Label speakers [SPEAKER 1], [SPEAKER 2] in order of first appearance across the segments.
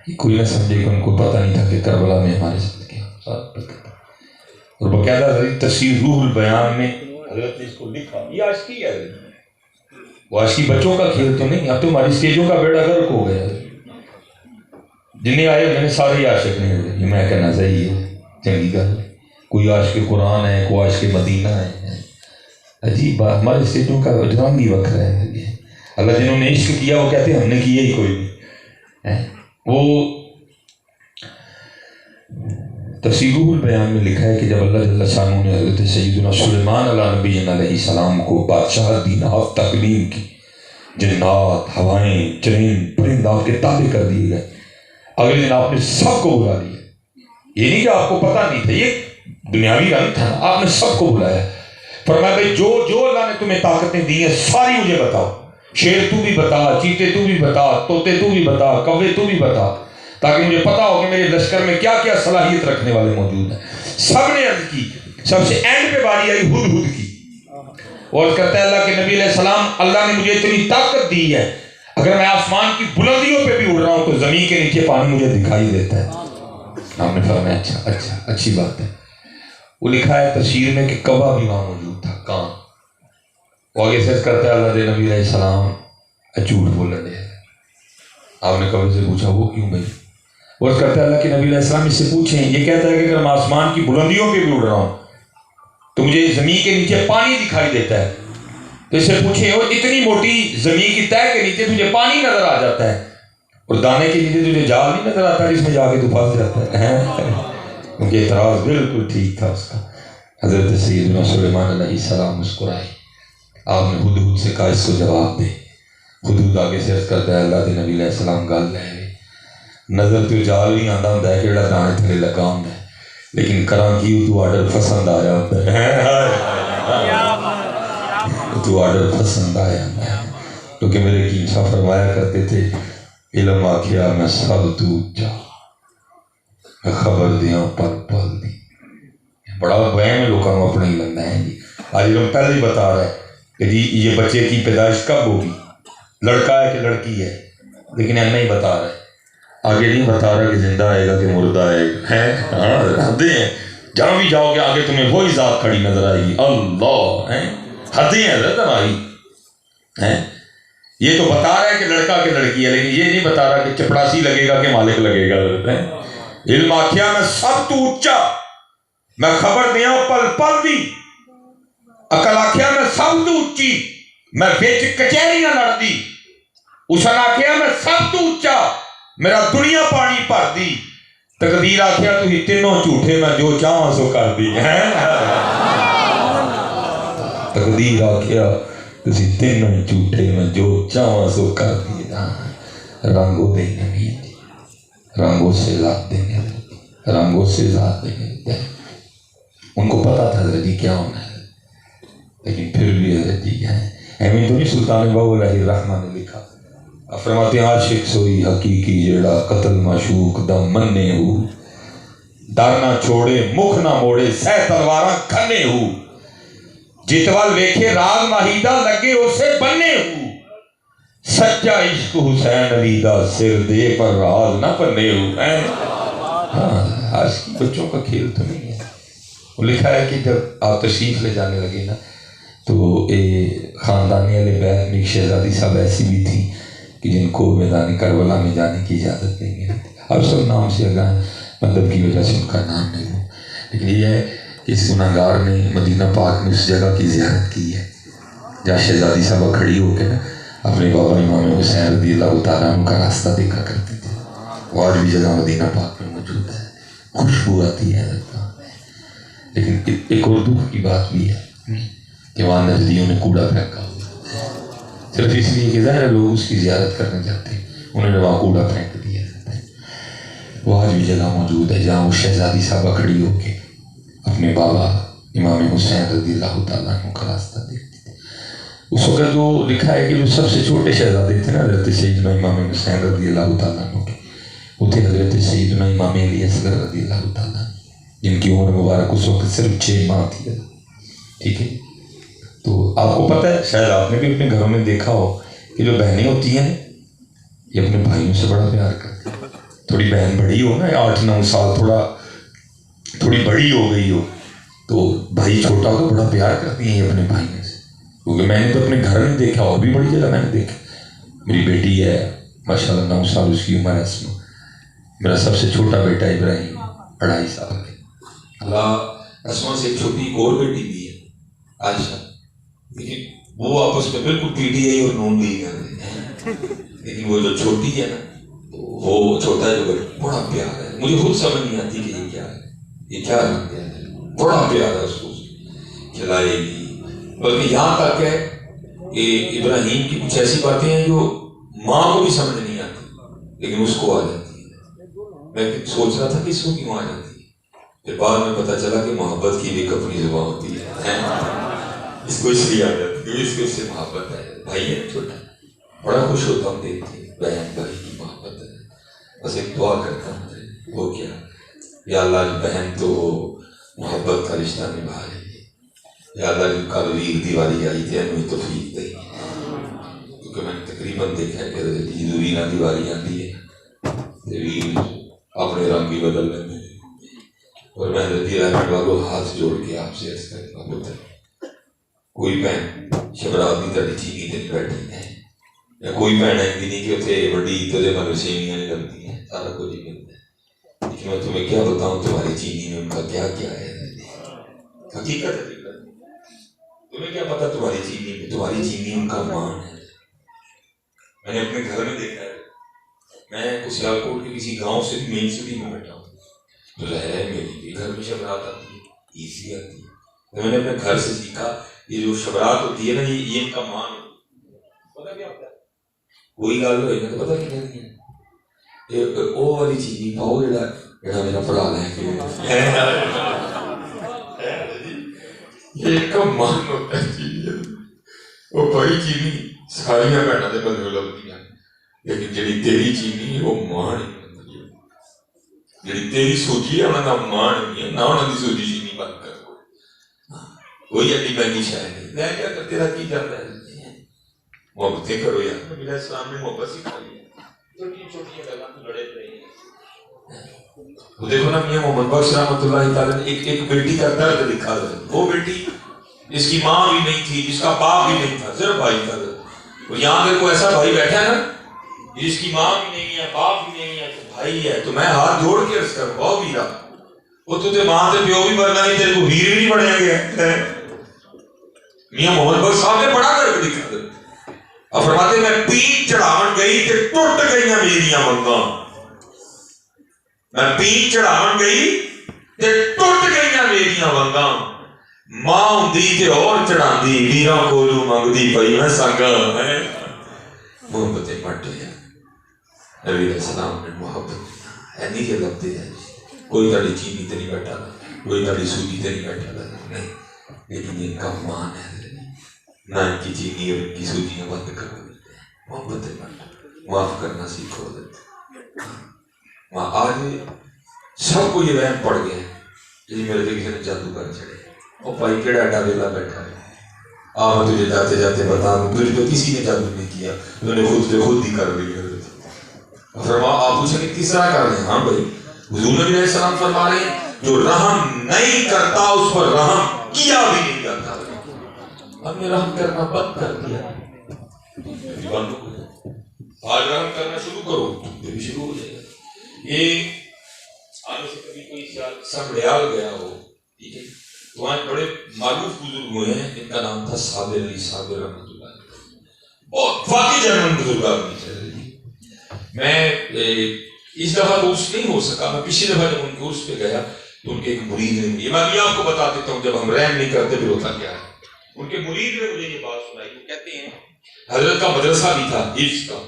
[SPEAKER 1] کوئی نہ سمجھے کہ ان کو پتہ نہیں تھا کہ کربلا میں ہمارے ساتھ کیا اور باقاعدہ تفسیر روح البیان میں حضرت نے اس کو لکھا. یہ عاشقی ہے، وہ عاشقی بچوں کا کھیل تو نہیں. اب تو ہماری اسٹیجوں کا بیڑا غرق ہو گیا. جنہیں آئے میں نے سارے عاشق نہیں. یہ میں کہنا صحیح ہے، چنگی گل. کوئی عاشق قرآن ہے، کوئی عاشق مدینہ ہے. عجیب بات، ہمارے اسٹیجوں کا رنگ ہی وکھرا ہے. اللہ جنہوں نے عشق کیا وہ کہتے ہیں ہم نے کیا ہی کوئی نہیں. وہ تفسیر روح البیان میں لکھا ہے کہ جب اللہ جل شانہ نے حضرت سیدنا سلیمان علیہ السلام کو بادشاہ دی نہاد تکلیم کی، جنات، ہوائیں، چرند، پرند آپ کے تابع کر دیے گئے. اگلے دن آپ نے سب کو بلا لیا. یہ نہیں کہ آپ کو پتہ نہیں تھا، یہ دنیاوی رنگ تھا. آپ نے سب کو بلایا. فرمایا بھائی جو اللہ نے تمہیں طاقتیں دی ہیں ساری مجھے بتاؤ. شیر تو بھی بتا، چیتے تو بھی بتا، طوطے تو بھی بتا، کوے تو بھی بتا، تاکہ مجھے پتا ہو کہ میرے لشکر میں کیا کیا صلاحیت رکھنے والے موجود ہیں. سب نے عرض کی. سب سے اینڈ پہ باری آئی ہدہد کی. اور کہتا ہے اللہ کے نبی علیہ السلام، اللہ نے مجھے اتنی طاقت دی ہے، اگر میں آسمان کی بلندیوں پہ بھی اڑ رہا ہوں تو زمین کے نیچے پانی مجھے دکھائی دیتا ہے. آپ نے فرمایا اچھا اچھی بات ہے. وہ لکھا ہے تفسیر میں کہ کوا بھی وہاں موجود تھا، کان. وہ آگے سرچ کرتا ہے اللہ کے نبی علیہ السلام جھوٹ بول رہے ہیں. آپ نے کبھی سے پوچھا وہ کیوں بھائی؟ وہ کرتا ہے اللہ کے نبی علیہ السلام اس سے پوچھیں. یہ کہتا ہے کہ اگر میں آسمان کی بلندیوں پہ بھی اڑ رہا ہوں تو مجھے زمین کے نیچے پانی دکھائی دیتا ہے. تو اس سے پوچھیں وہ اتنی موٹی زمین کی تہہ کے نیچے تجھے پانی نظر آ جاتا ہے اور دانے کے نیچے تجھے جال نہیں نظر آتا جس میں جا کے تو پھنس جاتا ہے. کیونکہ اعتراض بالکل ٹھیک تھا اس کا. حضرت سیدنا سلیمان علیہ السلام مسکرائے. آپ نے ہدہد سے کہا اس کو جواب دے. ہدہد آگے سے عرض کرتا ہے اللہ کے نبی علیہ السلام گل لے نظر تو جال بھی آندا ہوندا ہے کہ دانے تھلے لگا ہوندا ہے، لیکن کراں کی تو آرڈر پسند آیا ہوتا ہے. تو آرڈر پسند آیا ہے کیونکہ میرے کی صاحب فرمایا کرتے تھے علم آکھیا میں سب تو اونچا، میں خبر دیاں پل پل دی. بڑا وہم ہے لوگوں کو اپنے ہی لگنا ہے. جی آج علم پہلے ہی بتا رہا ہے کہ جی یہ بچے کی پیدائش کب ہوگی، لڑکا ہے کہ لڑکی ہے، لیکن ہم نہیں بتا رہے. آگے نہیں بتا رہا کہ زندہ آئے گا کہ مردہ آئے گا. ہاں حدیں ہیں. جہاں بھی جاؤ گے آگے تمہیں وہی ذات کھڑی نظر آئے گی. اللہ حدیں ہیں حضرت ہماری. یہ تو بتا رہا ہے کہ لڑکا کہ لڑکی ہے، لیکن یہ نہیں بتا رہا کہ چپڑاسی لگے گا کہ مالک لگے گا. علم آکھیا میں سب تو اونچا، میں خبر دیاں پل پل دی. عقل آکھیا میں سب تو اونچی، میں بچ کچہریاں لڑ دی. اسن آکھیا میں سب تو اونچا، میرا دنیا پانی بھر دی. تقدیر آکھیا تھی تینوں جھوٹے میں جو چاہاں سو کر دی. تقدیر آکھیا تھی تینوں جھوٹے میں جو چاہاں سو کر دی. رنگوں دے نبی، رنگوں سے ذات دینے، رنگوں سے ذات دینے. ان کو پتا تھا حضرت جی کیا ہونا ہے، لیکن پھر بھی حضرت جی کیا ہے. ایمین تو نہیں سلطان باہو علیہ الرحمہ نے لکھا. فرماتے ہیں عاشق سوئی حقیقی جیڑا قتل معشوق دم مننے ہو، در نہ چھوڑے مکھ نہ موڑے سہ تلواراں کھنے ہو، جتوال ویکھے راز ماہیدہ لگے اسے بننے ہو، سچا عشق حسین علی دا سر دے پر راز نہ پنے ہو. عاشقی بچوں کا کھیل تو نہیں ہے. وہ لکھا ہے کہ جب آپ تشریف لے جانے لگے نا تو خاندانی اہل بیت میں ایک شہزادی صاحب ایسی بھی تھی کہ جن کو میدان کربلا میں جانے کی اجازت نہیں ملتی. اب سب نام سے اگاں مطلب کی وجہ سے ان کا نام نہیں ہو، لیکن یہ ہے کہ اس گناہگار نے مدینہ پاک میں اس جگہ کی زیارت کی ہے جہاں شہزادی صاحبہ کھڑی ہو کے نا اپنے بابا امام حسین رضی اللہ تعالیٰ عنہ کا راستہ دیکھا کرتے تھے. وہ آج بھی جگہ مدینہ پاک میں موجود ہے. خوشبو آتی ہے. لیکن ایک اور دکھ کی بات بھی ہے کہ وہاں نجدیوں نے کوڑا پھینکا ہوا، صرف اس لیے کہ ظاہر لوگ اس کی زیارت کرنے جاتے ہیں، انہوں نے وہاں کوڑا پھینک دیا. وہ آج بھی جگہ موجود ہے جہاں وہ شہزادی صاحبہ کھڑی ہو کے اپنے بابا امام حسین رضی اللہ تعالیٰ عنہ کا راستہ دیکھتے تھے. اس وقت جو لکھا ہے کہ جو سب سے چھوٹے شہزادے تھے نا حضرت سیدنا امام حسین رضی اللہ تعالیٰ عنہ کے، وہ تھے حضرت سیدنا امام علی اصغر رضی اللہ تعالیٰ عنہ، جن کی عمر مبارک اس وقت صرف 6 ماہ تھی. ٹھیک ہے. تو آپ کو پتہ ہے، شاید آپ نے بھی اپنے گھروں میں دیکھا ہو کہ جو بہنیں ہوتی ہیں یہ اپنے بھائیوں سے بڑا پیار کرتی ہیں. تھوڑی بہن بڑی ہو نا 8-9 سال تھوڑی بڑی ہو گئی ہو تو بھائی چھوٹا ہو تو بڑا پیار کرتی ہیں اپنے بھائیوں سے، کیونکہ میں نے تو اپنے گھر میں دیکھا اور بھی بڑی جگہ میں نے دیکھا. میری بیٹی ہے ماشاءاللہ 9 سال اس کی عمر ہے. اسما میرا سب سے چھوٹا بیٹا ابراہیم 2.5 سال کا. اللہ اسما سے ایک چھوٹی ایک اور بیٹی بھی ہے عائشہ، لیکن وہ آپس میں بالکل پی ٹی آئی اور نون لیگ کرتے ہیں، لیکن وہ جو چھوٹی ہے نا وہ چھوٹا جو بڑا پیار ہے. مجھے خود سمجھ نہیں آتی کہ یہ کیا ہے، یہ کیا رنگ ہے، بڑا پیار ہے اس کو کھلائے گی. بلکہ یہاں تک ہے کہ ابراہیم کی کچھ ایسی باتیں ہیں جو ماں کو بھی سمجھ نہیں آتی لیکن اس کو آ جاتی ہے. میں سوچ رہا تھا کہ اس کو کیوں آ جاتی ہے، پھر بعد میں پتا چلا کہ محبت کی بھی ایک اپنی زبان ہوتی ہے. اس کو اس لیے آ جاتی ہے، اس کو اس سے محبت ہے. بھائی ہے چھوٹا، بڑا خوش ہوتا ہوں دیکھ کے بہن بھائی کی محبت ہے. بس ایک دعا کرتا ہوں، وہ کیا، یا اللہ بہن تو محبت کا رشتہ نبھا رہی ہے، یا اللہ جو کل ویر دیوالی آئی تھی انہیں توفیق دے، کیونکہ میں نے تقریباً دیکھا ہے کہ جدو ویرہ دیوالی آتی ہے ویر اپنے رنگ بھی بدل لیتے ہیں. اور میں رضی رحمت والوں ہاتھ جوڑ کے آپ سے عرض کرتا ہوں کوئی بہن شبرات کی تڑی چینی تے نہیں بیٹھی ہے، یا کوئی بہن ہے نہیں کہ اتنے بڑی عید مگر سیویاں نہیں لگتی ہیں، سارا کچھ ہی ملتا ہے. لیکن میں تمہیں کیا بتاؤں تمہاری چینی میں ان کا کیا کیا ہے، حقیقت ہے. تمہیں کیا پتا تمہاری چینی ان کا مان ہے. میں نے اپنے گھر میں دیکھا ہے، میں سیالکوٹ کے کسی گاؤں سے بھی مین سٹی میں بیٹھا ہوں تو ظاہر ہے میری بھی گھر میں شبرات آتی ہے، عید بھی آتی ہے. میں نے اپنے گھر سے سیکھا یہ جو شبرات ہوتی ہے نا یہ ان کا مان ہے. پتا کیا ہوتا ہے، کوئی گل ہوئی نا تو پتا کیا کہتی ہے، وہ والی چینی پاؤ جڑا میرا بڑا لے کے یہ کا مان ہوتا ہے. چینی وہ بڑی چینی ساریاں بہنوں کے بلے لگتی ہیں، لیکن جڑی تیری چینی وہ مان ہی نہیں، جڑی تیری سوجی ہے انہوں کا مان نہیں ہے، نہ انہوں کی سوجی چینی بند کر کوئی ایڈی مہنگی شاید نہیں. میں کیا کر تیرا کی جاتا ہے، محبتیں کرو یار. میرا اسلام نے محبت سکھائی ہے، چھوٹی چھوٹی گلاں تو لڑے پڑے ہیں. وہ دیکھو نا میاں محمد بخش رحمۃ اللہ تعالیٰ نے ایک بیٹی کا درد لکھا ہے. وہ بیٹی جس کی ماں بھی نہیں تھی، جس کا باپ بھی نہیں تھا، صرف بھائی کا درد. اور یہاں اگر کوئی ایسا بھائی بیٹھا ہے نا جس کی ماں بھی نہیں ہے، باپ بھی نہیں ہے، تو بھائی ہے، تو میں ہاتھ جوڑ کے عرض کروں واہ ویرا، وہ تو ماں سے پیو بھی بننا نہیں، تیرے کو ویر بھی نہیں بنیا گیا. میاں محمد بخش صاحب نے بڑا کر کے لکھا ہے، اور فرماتے میں پیٹ چڑھاون گئی تے ٹوٹ گئیاں میریاں منگاں. میں پیٹ چڑھاون گئی تے ٹوٹ گئیاں میریاں منگاں. ماں ہوندی تے اور چڑھاندی، ویراں کولوں منگدی پئی میں سنگاں. محبتیں مٹ گیا. نبی علیہ السلام نے محبت ہے نہیں کہ لگتے ہیں، کوئی تڑی چینی تے نہیں بیٹھا، کوئی تڑی سوجی تے نہیں بیٹھا، نہیں، لیکن ان کا مان ہے نہ ان کی چینی اور ان کی سوجیاں بند کرو. محبت معاف کرنا سیکھو. آج سب کو یہ وہم پڑ گیا جی میرے کسی نے جادو کر چڑھے. وہ بھائی کیڑا ایڈا ویلا بیٹھا ہے، میں تجھے جاتے جاتے بتا دوں تجھ پہ کسی نے جادو نہیں کیا، تو نے خود سے خود ہی کر لیا. فرما آپ پوچھیں کہ کس طرح کر رہے ہیں؟ ہاں بھائی حضور نبی علیہ السلام فرما رہے ہیں جو رحم نہیں کرتا اس پر رحم کیا بھی نہیں جاتا. ہم نے رحم کرنا بند کر دیا، آج رحم کرنا شروع کرو، یہ بھی شروع ہو جائے گا. یہ آنے سے کبھی کوئی سمڑیال گیا ہو، ٹھیک ہے، وہاں بڑے معروف بزرگ ہوئے ہیں، ان کا نام تھا صابر علی صابر رحمۃ اللہ، بہت واقعی جنرل بزرگ آدمی تھے. میں اس دفعہ تو اس نہیں ہو سکا، میں پچھلی دفعہ جب ان کے عرس پہ گیا تو ان کے ایک مرید نے، یہ میں بھی آپ کو بتا دیتا ہوں جب ہم رحم نہیں کرتے پھر ہوتا کیا ہے. ان کے مرید نے مجھے یہ بات سنائی، وہ کہتے ہیں حضرت کا مدرسہ بھی تھا حفظ کا،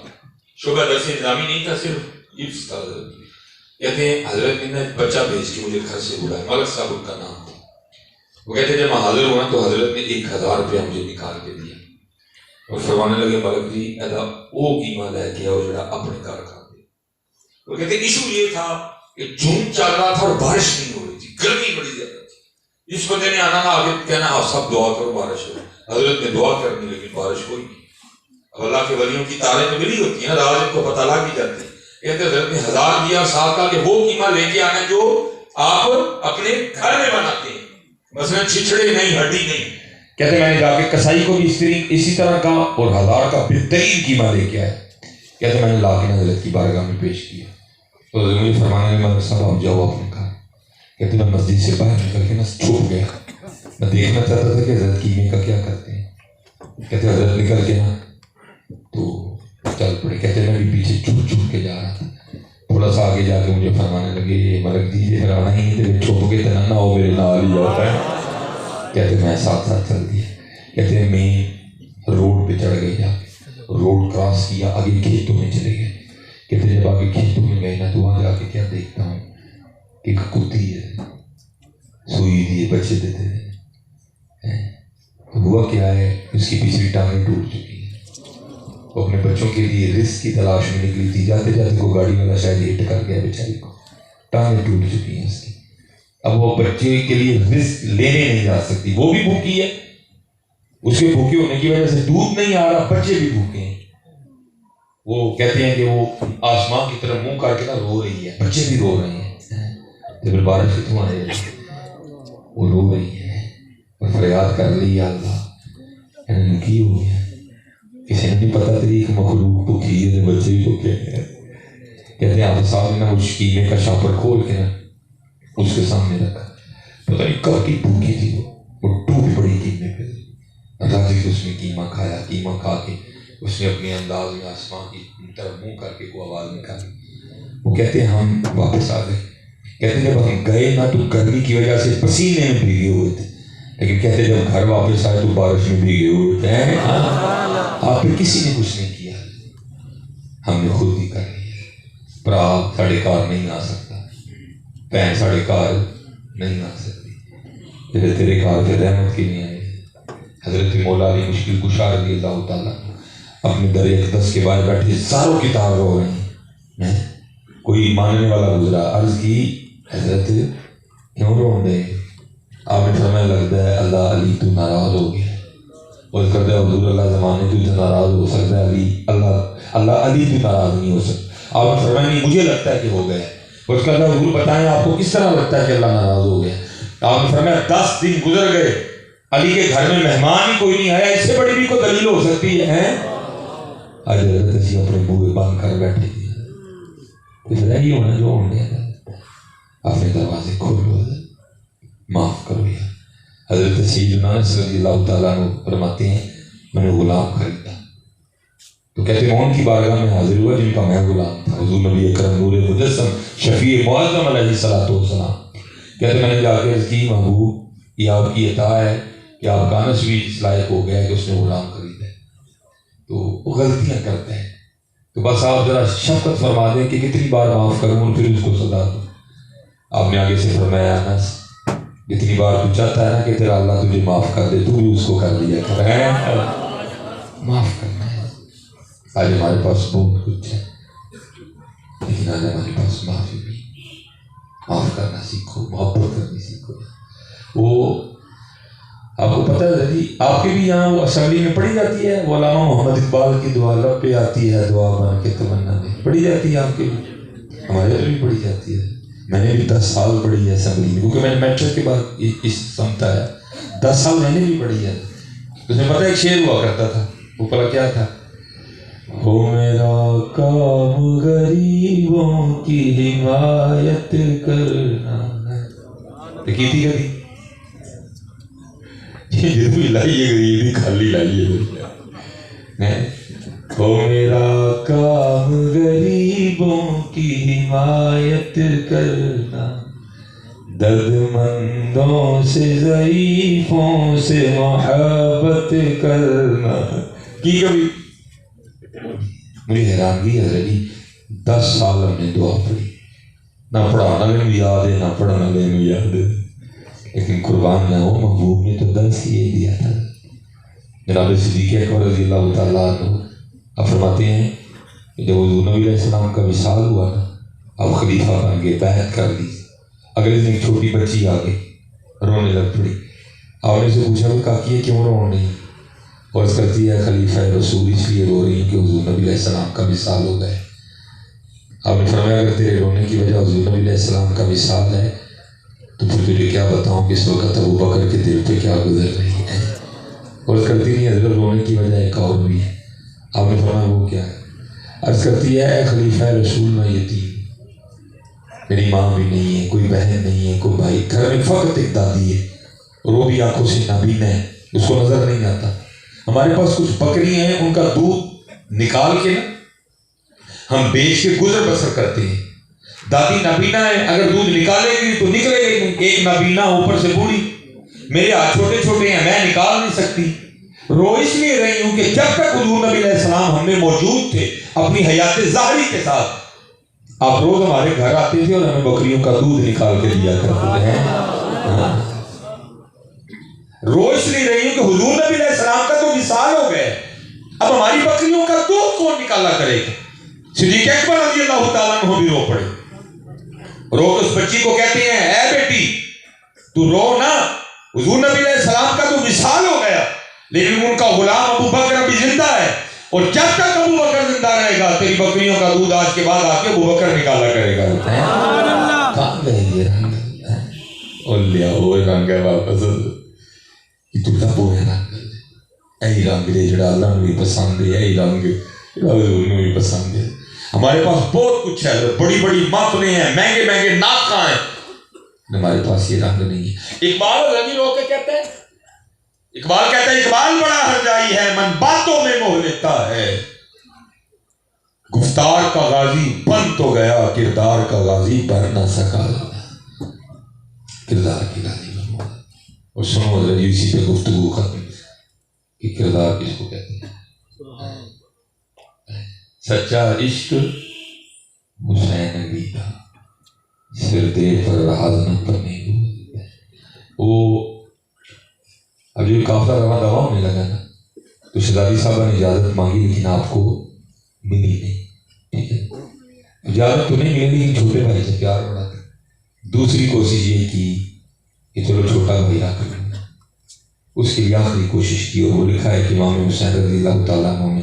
[SPEAKER 1] شعبہ درس نظامی نہیں تھا، صرف حفظ تھا. کہتے ہیں حضرت نے بچہ بھیج کے مجھے گھر سے بلایا، ملک صاحب ان کا نام تھا. وہ کہتے ہیں جب میں حاضر ہوا تو حضرت نے 1000 روپیہ مجھے نکال کے دیا اور فرمانے لگے ملک جی ایدا وہ قیمہ لے کے آؤ جڑا اپنے گھر کھا دے. وہ کہتے ہیں ایشو یہ تھا کہ جون چل رہا تھا اور بارش نہیں ہو رہی تھی، گرمی بڑی زیادہ تھی. اس بندے نے آنا آگے کہنا آپ سب دعا کرو بارش ہو. حضرت نے دعا کرنی لیکن بارش ہوئی نہیں. اب اللہ کے ولیوں کی تاریں تو ملی ہوتی ہیں نا، راز ان کو پتہ لگ ہی جاتے ہیں. کہتے حضرت نے 1000 دیا، ساتھ کہا کہ وہ قیمہ لے کے آنا جو آپ اپنے گھر میں بناتے ہیں، مثلا چھچڑے نہیں، ہڈی نہیں۔ کہتے میں نے جا کے کسائی کو بھی اسی طرح کا اور 1000 کا بہترین قیمہ لے کے آیا۔ کہتے میں نے لا کے حضرت کی بارگاہ میں پیش کیا تو حضرت مجھے فرمانے میں صاحب آپ جاؤ اپنے گھر۔ کہتے میں مسجد سے باہر نکل کے نا چھپ گیا، میں دیکھنا چاہتا تھا کہ حضرت قیمے کا کیا کرتے ہیں۔ کہتے حضرت نکل کے نا تو چل پڑے۔ کہتے میں بھی پیچھے چھپ چھپ کے جا رہا تھا، تھوڑا سا آگے جا کے مجھے فرمانے لگے ملک دیجیے پھر آنا ہی نہیں چھپ کے تنا نہ ہو میرے نال ہی جاتا ہے۔ کہتے میں ساتھ ساتھ چل دیا۔ کہتے میں روڈ پہ چڑھ گئے، جا کے روڈ کراس کیا، آگے کھیتوں میں چلے گئے۔ کہتے جب آگے کھیتوں میں گئے نا تو وہاں جا کے کیا دیکھتا ہوں کہ ایک کتی ہے، سوئی دیے بچے دیتے ہیں۔ ہوا کیا ہے، اس کی پچھلی ٹانگیں ٹوٹ چکی ہیں، وہ اپنے بچوں کے لیے رزق کی تلاش میں نکلی تھی، جاتے جاتے کو گاڑی والا شاید ہٹ کر گیا بیچاری کو، ٹانگیں ٹوٹ چکی ہیں اس کی۔ اب وہ بچے کے لیے رزق لینے نہیں جا سکتی، وہ بھی بھوکی ہے، اس کے بھوکے ہونے کی وجہ سے دودھ نہیں آ رہا، بچے بھی بھوکے ہیں۔ وہ کہتے ہیں کہ وہ آسمان کی طرف منہ کر کے نا رو رہی ہے، بچے بھی رو رہے ہیں، جب بارش کتوں آئے وہ رو رہی ہے اور فریاد کر لی، یا اللہ کی ہو گیا، کسی نے نہیں پتا تھی کہ مخلوق تو کی ہے، بچے بھی بھوکے ہیں۔ کہتے ہیں آپ صاحب نے اس قیمے کا شاپر کھول کے نا اس کے سامنے رکھا، پتہ نہیں کب کی بھوکی تھی، وہ ٹوٹ پڑی قیمے پہ۔ راضی اس نے قیمہ کھایا، قیمہ کھا کے اس نے اپنے انداز میں آسمان کی طرف منہ کر کے کو آواز نکالی۔ وہ کہتے ہیں ہم واپس آ گئے۔ کہتے جب ہم گئے نا تو گرمی کی وجہ سے پسینے میں بھیگے ہوئے تھے، لیکن کہتے جب گھر واپس آئے تو بارش میں بھیگے ہوئے تھے۔ آپ پہ کسی نے کچھ نہیں کیا، ہم نے خود ہی کر لیا۔ بھرا ساڑھے کار نہیں آ سکتا، بہن ساڑھے کار نہیں آ سکتی، جب تیرے کار پہ رحمت کی نہیں آئی۔ حضرت مولا علی مشکل کشا رضی اللہ تعالیٰ اپنے در اقدس کے بعد بیٹھے ساروں کی تار رو رہے ہیں۔ کوئی ماننے والا گزرا، عرض کی حضرت کیوں رو رہے؟ آپ نے فرمایا لگتا ہے اللہ علی تو ناراض ہو گیا۔ اور کرتا ہے حضور اللہ زمانے تو ناراض ہو سکتا ہے، علی اللہ علی تو ناراض نہیں ہو سکتا۔ آپ نے فرمایا نہیں مجھے لگتا ہے کہ ہو گیا۔ اور کرتا ہے حضور بتائیں آپ کو کس طرح لگتا ہے کہ اللہ ناراض ہو گیا؟ آپ نے فرمایا 10 دن گزر گئے، علی کے گھر میں مہمان ہی کوئی نہیں آیا، اس سے بڑی بھی کوئی دلیل ہو سکتی ہے؟ آج حضرت اسی اپنے بوئے باندھ کر بیٹھے تھے، کچھ رہ ہی ہونا جو ہونے اپنے دروازے کھولو، معاف کرو یا حضرت سیدنا انس رضی اللہ تعالیٰ عنہ فرماتے ہیں میں نے غلام خریدا تو کہتے ہیں ان کی بارگاہ میں حاضر ہوا جن کا میں غلام تھا، حضور نبی اکرم نور مجسم شفیع معظم علیہ الصلوۃ والسلام۔ کہتے میں نے جا کے عرض کی محبوب یہ آپ کی عطا ہے کہ آپ کا انس بھی اس لائق ہو گیا کہ اس نے غلام خریدا ہے، تو وہ غلطیاں کرتا ہے، تو بس آپ ذرا شفقت فرما دیں کہ کتنی بار معاف کروں اور پھر اس کو سزا دوں۔ آپ نے آگے سے فرمایا انس جتنی بار تو چاہتا ہے نا کہ تیرا اللہ تجھے معاف کر دے تو بھی اس کو کر دیا کر، معاف کرنا ہے۔ آج ہمارے پاس بہت کچھ ہے لیکن آج ہمارے پاس معافی بھی، معاف کرنا سیکھو، محبت کرنی سیکھو۔ وہ آپ کو پتہ ہے جی آپ کے بھی یہاں وہ اسمبلی میں پڑھی جاتی ہے، وہ علامہ محمد اقبال کی دعا لب پہ آتی ہے دعا بن کے تمنا میں، پڑھی جاتی ہے آپ کے بھی، ہمارے بھی پڑھی جاتی ہے۔ میں نے بھی 10 سال پڑھی ہے اسمبلی میں، کیونکہ میں نے میٹرک کے بعد اس سمت آیا، 10 سال میں نے بھی پڑھی ہے۔ تمہیں پتہ ایک شعر ہوا کرتا تھا، وہ پڑھا کیا تھا؟ ہو میرا کام غریبوں کی حمایت کرنا ہے، کی تھی کبھی یہ بھی لائیے غریبی خالی لائیے، ہو میرا کام غریبوں کی حمایت کرنا، درد مندوں سے ضعیفوں سے محبت کرنا، کی کبھی؟ مجھے حیرانگی ہے جی 10 سال ہم نے دعا پڑھی، نہ پڑھانا میں یاد ہے نہ پڑھنا میں یاد ہے، لیکن قربان نہ ہو محبوب نے تو 10 ہی دیا تھا۔ جناب صدیق اکبر رضی اللہ تعالیٰ عنہ اب فرماتے ہیں کہ جب حضور نبی علیہ السلام کا وصال ہوا نا اب خلیفہ بن گئے، بیعت کر لی، اگلے دن ایک چھوٹی بچی آ گئی رونے لگ پڑی، آپ نے سے پوچھا وہ کاکی ہے کیوں رو رہی؟ اور اس کرتی ہے خلیفہ رسول اس لیے رو رہی کہ حضور نبی علیہ السلام کا وصال ہو گئے۔ آپ نے فرمایا اگر تیرے رونے کی وجہ حضور نبی علیہ السلام کا وصال ہے تو پھر تجھے کیا بتاؤں کہ اس وقت ابو بکر کے دل پہ کیا گزر رہی ہے. اور کرتی نہیں حضرت رونے کی وجہ ایک اور بھی ہے. آپ نے فرمایا وہ کیا ہے؟ عرض کرتی ہے اے خلیفہ رسول میں یتیم، میری ماں بھی نہیں ہے، کوئی بہن نہیں ہے، کوئی بھائی، گھر میں فقط ایک دادی ہے اور وہ بھی آنکھوں سے نابینا ہے، اس کو نظر نہیں آتا. ہمارے پاس کچھ بکریاں ہیں، ان کا دودھ نکال کے نا ہم بیچ کے گزر بسر کرتے ہیں. دادی نابینا ہے، اگر دودھ نکالے گی تو نکلے گی نہیں، ایک نابینا اوپر سے بوڑھی، میرے ہاتھ چھوٹے چھوٹے ہیں، میں نکال نہیں سکتی. رو اس لیے رہی ہوں کہ جب تک حضور نبی علیہ السلام ہم میں موجود تھے اپنی حیات ظاہری کے ساتھ، آپ روز ہمارے گھر آتے تھے اور ہمیں بکریوں کا دودھ نکال کے دیا کرتے ہیں. رو اس لیے رہی ہوں کہ حضور نبی علیہ السلام کا تو وصال ہو گئے، اب ہماری بکریوں کا دودھ کون نکالا کرے گا؟ صدیق اکبر رضی اللہ تعالیٰ عنہ بھی رو پڑے. رو اس بچی کو کہتے ہیں اے بیٹی تو رو نا، حضور نبی علیہ السلام کا تو وصال ہو گیا، لیکن ان کا غلام ابو بکر ابھی زندہ ہے، اور جب تک ابو بکر زندہ رہے گا تیری بکریوں کا دودھ آج کے بعد آ کے ابو بکر نکالا کرے گا. کہاں گئے یہ رنگ؟ اور لیا وہ رنگ ہے واپس تو وہ رنگ یہی رنگ ہے جڑا اللہ نو بھی پسند ہے، یہی رنگ حضور نو بھی پسند ہے. ہمارے پاس بہت کچھ ہے، بڑی بڑی محفلیں ہیں، مہنگے مہنگے ناطقاں ہیں، ہمارے پاس یہ رنگ نہیں ہے. اقبال غنی رو کے کہتے ہیں، اقبال کہتا ہے اقبال بڑا ہرجائی ہے من باتوں میں موہ لیتا ہے، گفتار کا غازی بن تو گیا کردار کا غازی بن نہ سکا. کردار کی غازی بن موہ. اور سنو حضرت اسی پہ گفتگو ختم کہ کردار کس کو کہتے ہیں. سچا عشق حسین علی کا سر دے پر راز نہ کرنے وہ. اب جو کافلا رواں دوا ہونے لگا نا تو شہزادی صاحبہ نے اجازت مانگی لیکن آپ کو ملی نہیں. ٹھیک ہے، اجازت تو نہیں ملی لیکن چھوٹے بھائی سے پیار بڑھا کر دوسری کوشش یہ کی کہ چلو چھوٹا بھائی آ کر اس کے لیے آخری کوشش کی. اور وہ لکھا ہے کہ امام حسین رضی اللہ تعالیٰ عنہ نے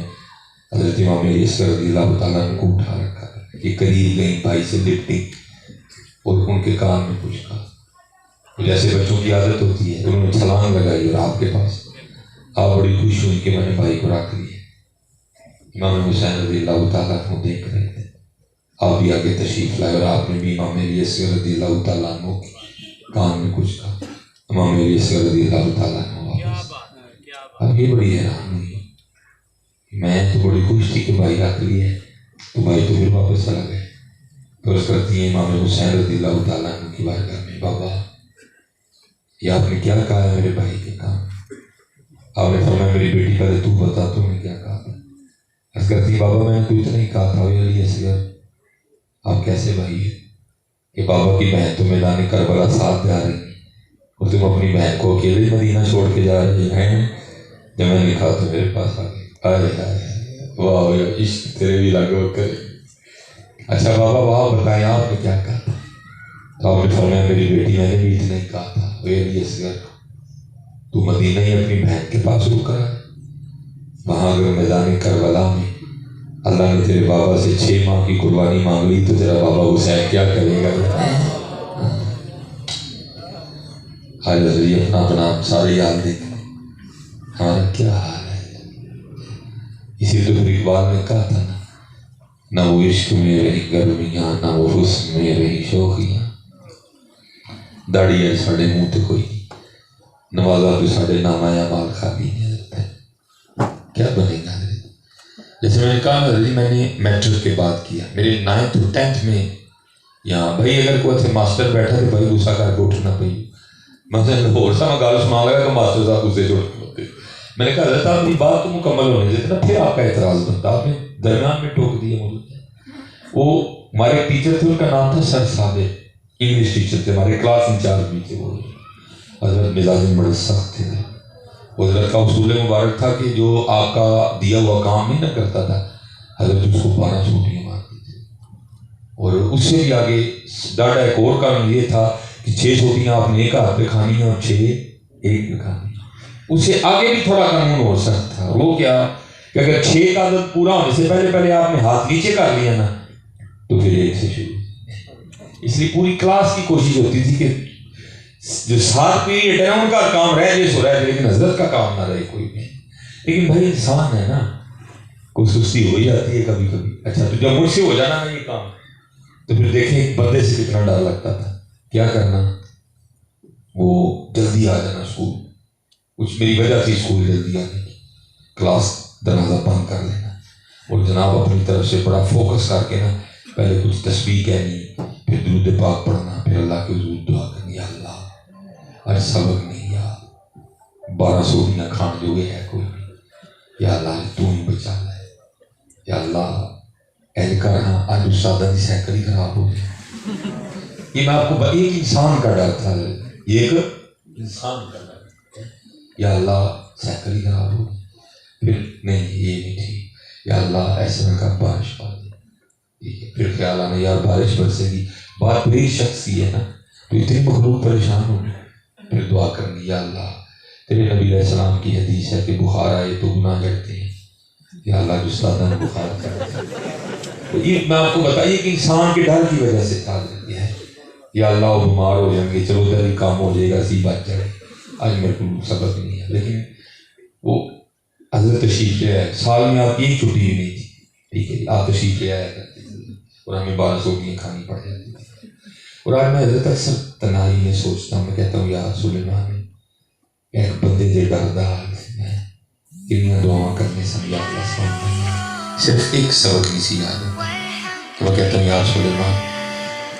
[SPEAKER 1] حضرت امام علی اصغر رضی اللہ تعالیٰ عنہ کو اٹھا رکھا کہ قریب گئی بھائی سے لپٹی اور ان کے کان میں کچھ کہا. جیسے بچوں کی عادت ہوتی ہے انہوں نے چھلانگ لگائی اور آپ کے پاس آپ بڑی خوش ہوئی کہ میں نے بھائی کو رکھ لیا. امام حسین رضی اللہ تعالیٰ عنہ دیکھ رہے تھے، آپ بھی آگے تشریف لائے اور آپ نے بھی امام علی اصغر رضی اللہ تعالیٰ عنہ کے کان میں کچھ کہا. امام علی اصغر رضی اللہ تعالیٰ عنہ واپس. اب یہ بڑی حیران ہوئی، میں تو بڑی خوش تھی کہ بھائی رکھ لیے تو بھائی تو پھر واپس چلا گئے. تو اس کرتی ہیں امام حسین رضی اللہ تعالیٰ عنہ کی بارگاہ میں، بابا یہ آپ نے کیا کہا ہے میرے بھائی کے کام؟ آپ نے فرمایا میری بیٹی پہلے تو بتا تو نے کیا کہا تھا. اس کرتی بابا میں نے تو اتنا ہی کہا تھا علی اصغر آپ کیسے بھائی ہے کہ بابا کی بہن تو میدان کربلا ساتھ جا رہی اور تم اپنی بہن کو اکیلے مدینہ چھوڑ کے جا رہے ہیں. جب میں نے کہا تو میرے پاس آ گئی. واہ عشق تیرے بھی لاگو کر. اچھا بابا واہ بتائیں آپ نے کیا کہا؟ تو آپ نے فرمایا میری بیٹی میں نے بھی اتنا ہی کہا تھا علی اصغر تو مدینہ ہی اپنی بہن کے پاس رک کر وہاں اگر میدان کربلا میں اللہ نے تیرے بابا سے 6 ماہ کی قربانی مانگ لی تو تیرا بابا حسین کیا کرے گا؟ حضرت اپنا اپنا سارے حال دیکھ ہمارا کیا حال ہے. اسی تو پھر اقبال نے کہا تھا نا، نہ وہ عشق میں رہی گرمیاں نہ وہ حسن میں رہی شوخیاں، داڑھی ہے ساڑھے منہ تے کوئی نوازا تو ساڑھے نامہ یا مال خالی نہیں رہتا ہے. کیا بنے گا؟ جیسے میں نے کہا میں نے میٹرک کے بعد کیا، میرے 9th اور 10th میں یہاں بھائی اگر کوئی تھے ماسٹر بیٹھا تو بھائی غصہ کر کے اٹھنا پئی. میں اور سا میں گال سنا لگا کہ ماسٹر صاحب غصے چھوڑ کے ہوتے. میں نے کہا حضرت آپ کی بات تو مکمل ہونے دیتے نا، پھر آپ کا اعتراض بنتا. آپ نے درمیان میں ٹوک دیا مجھے. وہ ہمارے ایک ٹیچر تھے ان کا نام تھا سر صابر، انگلش ٹیچر تھے، ہمارے کلاس انچارج بھی تھے. وہ حضرت مزاج میں بڑے سخت تھے. حضرت کا اصول مبارک تھا کہ جو آپ کا دیا ہوا کام نہیں نہ کرتا تھا حضرت اس کو 12 چھوٹیاں مارتے تھے. اور اس سے بھی آگے ڈاٹا ایک اور کام یہ تھا کہ 6 چھوٹیاں آپ نے ایک ہاتھ پہ کھانی ہیں اور 6 ایک پہ کھانی. اس سے آگے بھی تھوڑا قانون ہو سکتا تھا. وہ کیا کہ اگر 6 کا عدد پورا ہونے سے پہلے آپ نے ہاتھ نیچے کر لیا نا تو پھر ایک سے شروع. اس لیے پوری کلاس کی کوشش ہوتی تھی کہ جو 7 پیریڈ ہے نا ان کا کام رہ جائے سو رہ جائے لیکن حضرت کا کام نہ رہے کوئی بھی. لیکن بھائی انسان ہے نا, کوئی سستی ہو ہی جاتی ہے کبھی کبھی. اچھا تو جب مجھ سے ہو جانا نا یہ کام تو پھر دیکھیں ایک بندے سے کتنا ڈر لگتا تھا. کیا کرنا, وہ جلدی آ جانا اسکول, کچھ میری وجہ تھی اسکول جلدی آنے کی, کلاس دروازہ بند کر لینا اور جناب اپنی طرف سے بڑا فوکس کر کے نا پہلے کچھ تسبیح کہنی, پھر درود پاک پڑھنا, پھر اللہ کے حضور دعا کرنی, یا اللہ آج سبق نہیں یاد, 1200 روپیہ کھان جو ہے کوئی نہیں, یا اللہ تو ہی بچا لے, یا اللہ اہل کر ہاں آج استادہ کی سائیکل ہی خراب ہو گئی. یہ میں آپ کو ایک انسان کا ڈر تھا, یہ ایک انسان کا ڈر, یا اللہ سائیکل ہی خراب ہو گئی. پھر نہیں یہ نہیں تھی, یا اللہ ایسے میں کا بارش پا دی. پھر خیال آنا یار بارش برسے گی, بات میری شخص کی ہے نا تو اتنی مخلوق پریشان ہوگی. پھر دعا کرنی, یا اللہ تیرے نبی علیہ السلام کی حدیث ہے کہ بخار آئے تو گناہ جڑتے ہیں, یا اللہ جو استادہ نے بخار کرتا ہے. یہ میں آپ کو بتائیے کہ انسان کے ڈر کی وجہ سے کہا جاتی ہے, یا اللہ وہ بیمار ہو جائیں گے, چلو ادھر ہی کام ہو جائے گا, سی بات جائے, آج میرے کو سبق نہیں ہے. لیکن وہ حضرت تشریف لے آئے, سال میں آپ کی چھٹی بھی نہیں تھی, ٹھیک ہے, آپ تشریف لے آیا کرتے تھے اور ہمیں 1200 روٹیاں کھانی پڑ جاتی تھی. اور آج میں حضرت اکثر تنہائی میں سوچتا ہوں, میں کہتا ہوں یا سلیمان ایک بندے دے ڈردا میں کنیاں دعاواں کرنے سے یا اللہ صرف ایک سبق نہیں سی یاد ہے. تو میں کہتا ہوں یا سلیمان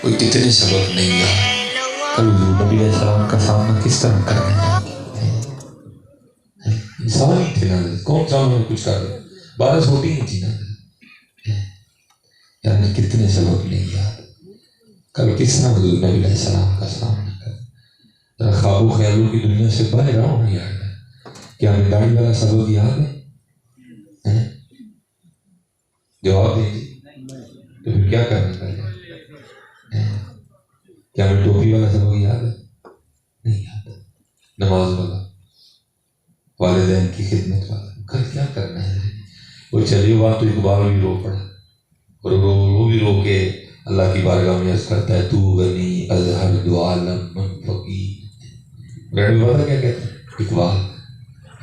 [SPEAKER 1] کوئی کتنے سبق نہیں یاد, کل حضور نبی علیہ السلام کا سامنا کس طرح کرنے لگے. انسان ہی تھے نا, کون سا انہوں نے کچھ کر دیا, 1200 روٹی ہی تھی نا, یعنی کتنے سبق نہیں یاد, کل کس طرح حضور نبی علیہ السلام کا سامنا کر. ذرا خواب و خیالوں کی دنیا سے باہر آؤ نا یار, کیا ہمیں داڑھی والا سبق یاد ہے؟ جواب دیں گے تو پھر کیا کرنا پہلے؟ کیا ہمیں ٹوپی والا سبق یاد ہے؟ نہیں یاد. نماز والا, والدین کی خدمت والا, کل کیا کرنا ہے؟ وہ چلی بات تو اقبال بھی رو پڑا, اور وہ بھی رو کے اللہ کی بارگاہ میں عرض کرتا ہے تو غنی از ہر دو عالم من فقیر. رہنے والا کیا کہتا ہے اقبال,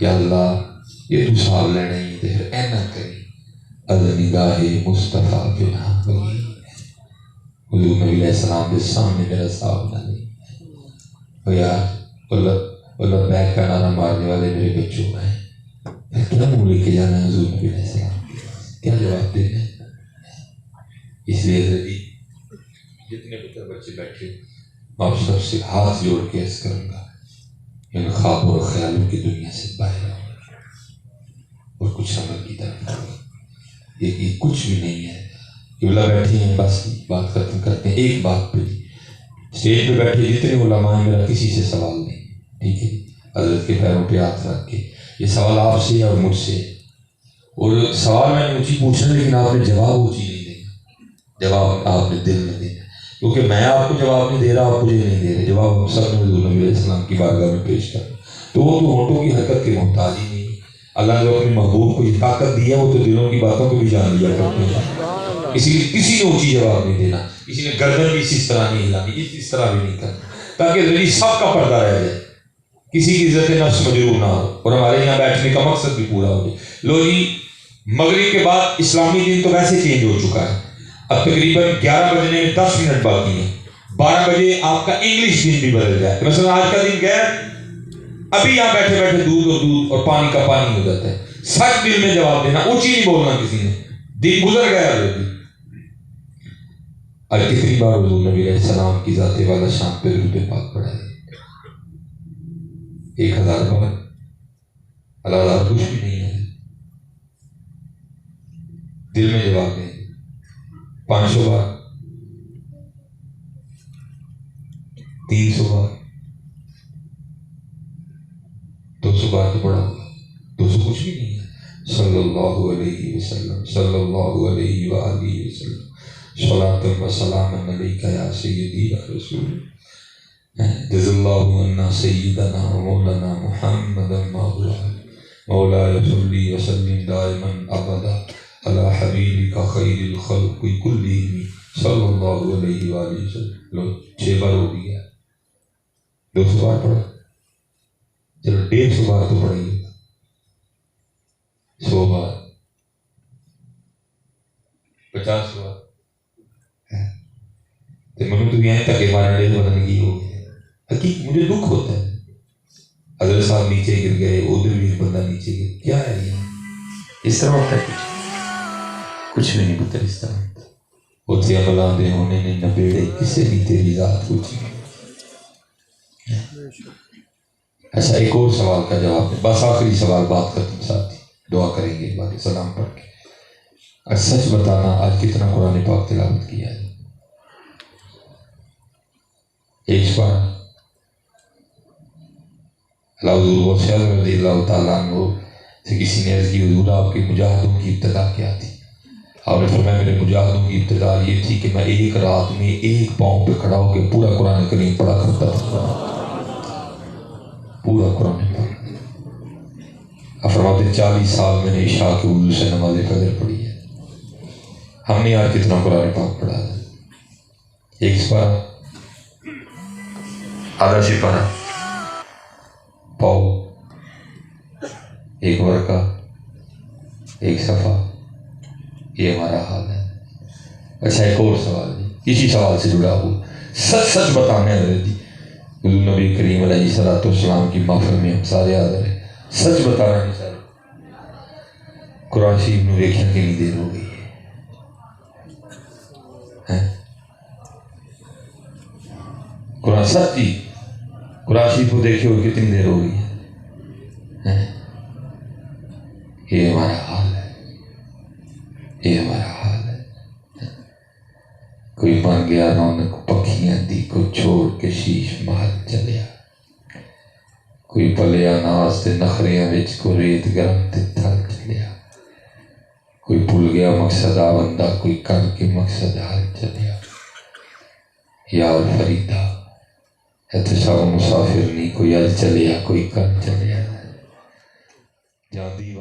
[SPEAKER 1] یا اللہ یہ تو صاحب لینا ہی دے پھر اینا کری از نگاہ مصطفیٰ جناح ولی. حضور نبی علیہ السلام کے سامنے میرا صاحب نہ نہیں, اور یار اللہ بیک کا نعرہ مارنے والے میرے بچوں ہیں, میں کیا منہ لے کے جانا ہے حضور نبی علیہ السلام, کیا جواب دینا ہے؟ اس لیے جتنے بچے بیٹھے آپ سب سے ہاتھ جوڑ کے عرض کروں گا ان خوابوں اور خیالوں کی دنیا سے باہر آؤ اور کچھ عمل کی طرف آؤ. یہ کچھ بھی نہیں ہے, قبلہ بیٹھے ہیں بس بات ختم کرتے ہیں. ایک بات پہ اسٹیج پہ بیٹھے جتنے علماء ہیں میرا کسی سے سوال نہیں, ٹھیک ہے, حضرت کے پیروں پہ ہاتھ رکھ کے یہ سوال آپ سے اور مجھ سے, اور سوال میں نے اونچی پوچھنا لیکن آپ نے جواب اونچی نہیں دینا, جواب آپ نے دل میں دینا, کیونکہ میں آپ کو جواب نہیں دے رہا, آپ مجھے نہیں دے رہے, جواب سب نے حضور نبی علیہ السلام کی بارگاہ میں پیش کر. تو وہ تو ہونٹوں کی حرکت کے محتاج ہی نہیں. اللہ نے اپنے محبوب کو یہ طاقت دی ہے, وہ تو دلوں کی باتوں کو بھی جان لیا کرتے ہیں. اسی لیے کسی نے اونچی جواب نہیں دینا, کسی نے گردن بھی اس طرح نہیں ہلانی, اس طرح بھی نہیں کرنا, تاکہ ذریعے سب کا پردہ رہ جائے, کسی کی عزت نفس مجروح نہ ہو, اور ہمارے یہاں بیٹھنے کا مقصد بھی پورا ہو جائے. لو جی, مغرب کے بعد اسلامی دن تو ویسے چینج ہو چکا ہے, اب تقریباً 11 بجنے میں 10 منٹ باقی ہیں, 12 بجے آپ کا انگلش دن بھی بدل جائے. مثلا آج کا دن کیا ہے, ابھی یہاں بیٹھے بیٹھے دودھ اور پانی کا پانی ہو جاتا ہے. سچ دل میں جواب دینا, اونچی نہیں بولنا کسی نے, دن گزر گیا ہے. آج کتنی بار حضور نبی علیہ السلام کی ذات والا شام پہ درود پاک پڑھا ہے؟ 1000 بار. اللہ کچھ بھی نہیں ہے, دل میں جواب دیں. 500 بار, 300 بار, 200 بار تو بڑا ہوگا, 200 کچھ بھی نہیں ہے. صلی اللہ علیہ وسلم, صلی اللہ علیہ وآلہ وسلم, صلاۃ و سلام علیک یا سیدی یا رسول. جزا اللہ عنا سیدنا و مولانا محمد مولا صلی وسلم دائما ابدا علی حبیبک خیر الخلق کلہم صلی اللہ علیہ وآلہ وسلم. لو 6 بار ہو گیا. 200 بار پڑھا. چلو 150 بار تو پڑھائیے. 100 بار 50 بار منو تو یہاں تک ہمارے بدن کی ہو گیا. حقیقت مجھے دکھ ہوتا ہے. حضرت صاحب نیچے گر گئے, ادھر بھی بندہ نیچے گر. کیا ہے یہ؟ اس طرح ہوتا ہے کچھ بھی نہیں پتہ. اس طرح ہوتے عملان دے ہونے نے نبیڑے کسے نہیں تیری ذات پوچھی. اچھا ایک اور سوال کا جواب ہے, بس آخری سوال بات ختم. ساتھی دعا کریں گے بعد سلام پڑھ کے. سچ بتانا آج کتنا قرآن پاک تلاوت کیا ہے؟ ایک بار حضور رضی اللہ تعالیٰ عنہ سے کسی نے عرض کی حضور آپ کے مجاہدوں کی ابتدا کیا تھی؟ آپ نے فرمایا میرے مجاہدوں کی ابتدا یہ تھی کہ میں ایک رات میں ایک پاؤں پہ کھڑا ہو کے پورا قرآن کریم پڑھا کرتا تھا. پورا قرآن پڑھا. آپ فرماتے 40 سال میں نے عشاء کے وضو سے نماز فجر پڑھی ہے. ہم نے آج کتنا قرآن پاک پڑھا ہے؟ ایک سپارہ, آدھا سپارہ, پاؤ, ایک ورقہ, ایک صفحہ. یہ ہمارا حال ہے. اچھا ایک اور سوال جی, اسی سوال سے جڑا ہوا. سچ بتانے حضرت جی حضور نبی کریم علیہ الصلوۃ والسلام کی محفل میں ہم سارے حاضر ہیں. سچ بتانا نہیں سارے. قرآن شریف میں ویکھیں کتنی دیر ہو گئی ہے؟ قرآن سچ جی قرآن شریف کو دیکھے ہو کتنی دیر ہو گئی ہے؟ یہ ہمارا حال ہے. یہ ہمارا حال ہے. کوئی بن گیا رونق پکھیاں دی کو چھوڑ کے شیش محل چلیا. کوئی پلیا ناز تے نخریاں وچ کو ریت گرم تے تھل چلیا. کوئی بھول گیا مقصد آوندہ کوئی کر کے مقصد حل چلیا. یار فریدہ احتساب مسافر نہیں کوئی ال چلیا کوئی کر چلیا. جاندی